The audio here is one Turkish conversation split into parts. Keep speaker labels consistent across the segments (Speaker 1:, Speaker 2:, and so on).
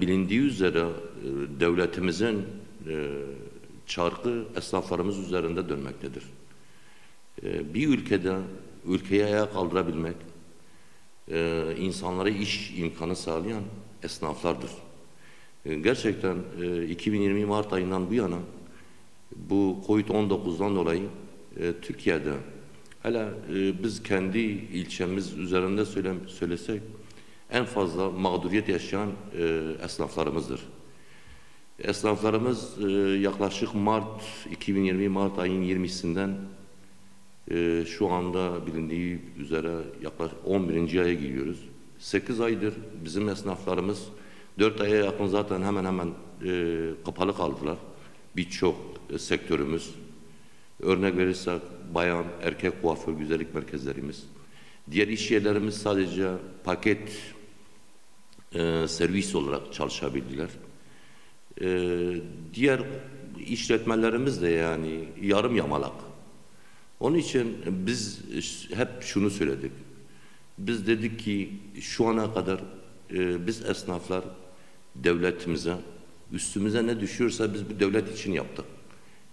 Speaker 1: bilindiği üzere devletimizin çarkı esnaflarımız üzerinde dönmektedir. Bir ülkeyi ayağa kaldırabilmek, insanlara iş imkanı sağlayan esnaflardır. Gerçekten 2020 Mart ayından bu yana bu Covid-19'dan dolayı Türkiye'de hele biz kendi ilçemiz üzerinde söylesek en fazla mağduriyet yaşayan esnaflarımızdır. Esnaflarımız yaklaşık 2020 Mart ayın 20'sinden şu anda bilindiği üzere yaklaşık 11. aya giriyoruz. 8 aydır bizim esnaflarımız 4 aya yakın zaten hemen hemen kapalı kaldılar. Birçok sektörümüz. Örnek verirsek bayan, erkek kuaför, güzellik merkezlerimiz. Diğer iş yerlerimiz sadece paket servis olarak çalışabildiler. Diğer işletmelerimiz de yani yarım yamalak. Onun için biz hep şunu söyledik. Biz dedik ki şu ana kadar biz esnaflar devletimize, üstümüze ne düşüyorsa biz bu devlet için yaptık.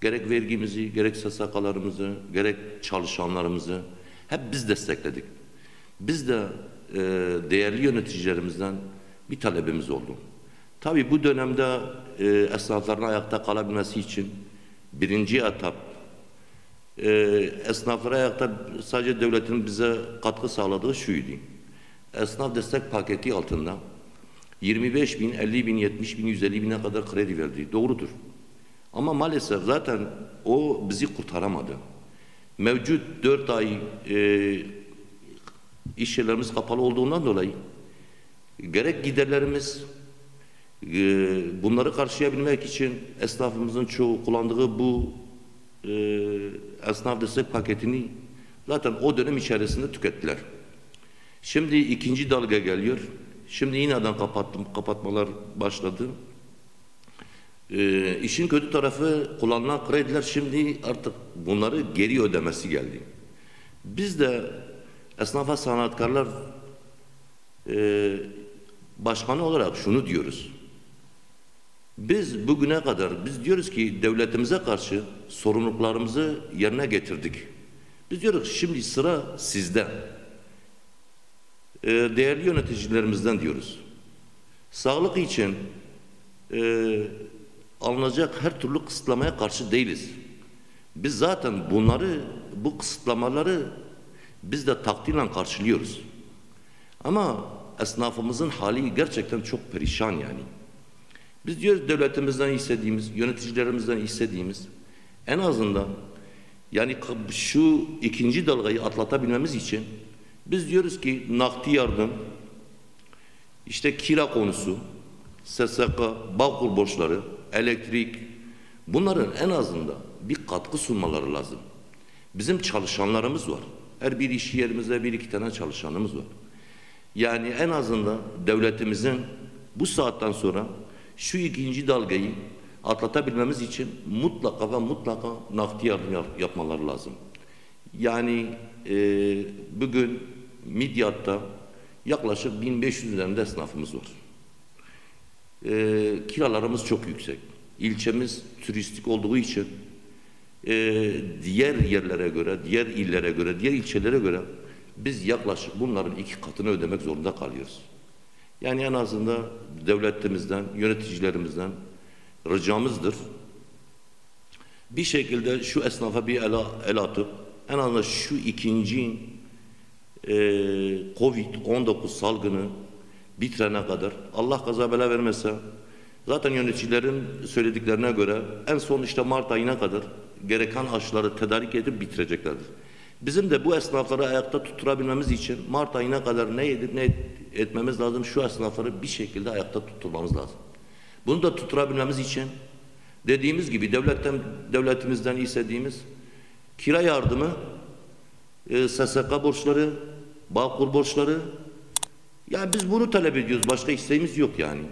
Speaker 1: Gerek vergimizi, gerek SSK'larımızı, gerek çalışanlarımızı hep biz destekledik. Biz de değerli yöneticilerimizden bir talebimiz oldu. Tabii bu dönemde esnafların ayakta kalabilmesi için birinci etap esnaflara ayakta sadece devletin bize katkı sağladığı şuydu. Esnaf destek paketi altında 25 bin, 50 bin, 70 bin, 150 bine kadar kredi verdi. Doğrudur. Ama maalesef zaten o bizi kurtaramadı. Mevcut 4 ay iş yerlerimiz kapalı olduğundan dolayı gerek giderlerimiz bunları karşılayabilmek için esnafımızın çoğu kullandığı bu esnaf destek paketini zaten o dönem içerisinde tükettiler. Şimdi ikinci dalga geliyor. Şimdi yeniden kapatmalar başladı. İşin kötü tarafı kullanılan krediler şimdi artık bunları geri ödemesi geldi. Biz de esnafa sanatkarlar başkanı olarak şunu diyoruz. Biz bugüne kadar biz diyoruz ki devletimize karşı sorumluluklarımızı yerine getirdik. Biz diyoruz şimdi sıra sizde. Değerli yöneticilerimizden diyoruz. Sağlık için alınacak her türlü kısıtlamaya karşı değiliz. Biz zaten bu kısıtlamaları biz de takdirle karşılıyoruz. Ama esnafımızın hali gerçekten çok perişan yani. Biz diyoruz devletimizden istediğimiz, yöneticilerimizden istediğimiz en azından yani şu ikinci dalgayı atlatabilmemiz için biz diyoruz ki nakdi yardım, işte kira konusu, SSK, Bağkur borçları, elektrik, bunların en azından bir katkı sunmaları lazım. Bizim çalışanlarımız var. Her bir iş yerimizde 1-2 tane çalışanımız var. Yani en azından devletimizin bu saatten sonra şu ikinci dalgayı atlatabilmemiz için mutlaka ve mutlaka nakdi yardım yapmaları lazım. Yani bugün Midyat'ta yaklaşık 1500 üzerinde esnafımız var. Kiralarımız çok yüksek. İlçemiz turistik olduğu için diğer yerlere göre, diğer illere göre, diğer ilçelere göre biz yaklaşık bunların 2 katını ödemek zorunda kalıyoruz. Yani en azından devletimizden, yöneticilerimizden ricamızdır. Bir şekilde şu esnafa bir el atıp en azından şu ikinci Covid-19 salgını bitirene kadar Allah kaza bela vermese zaten yöneticilerin söylediklerine göre en son işte Mart ayına kadar gereken aşıları tedarik edip bitireceklerdir. Bizim de bu esnafları ayakta tutturabilmemiz için Mart ayına kadar ne edip ne etmemiz lazım? Şu esnafları bir şekilde ayakta tutturmamız lazım. Bunu da tutturabilmemiz için dediğimiz gibi devletimizden istediğimiz kira yardımı, SSK borçları, Bağkur borçları, yani biz bunu talep ediyoruz. Başka isteğimiz yok yani.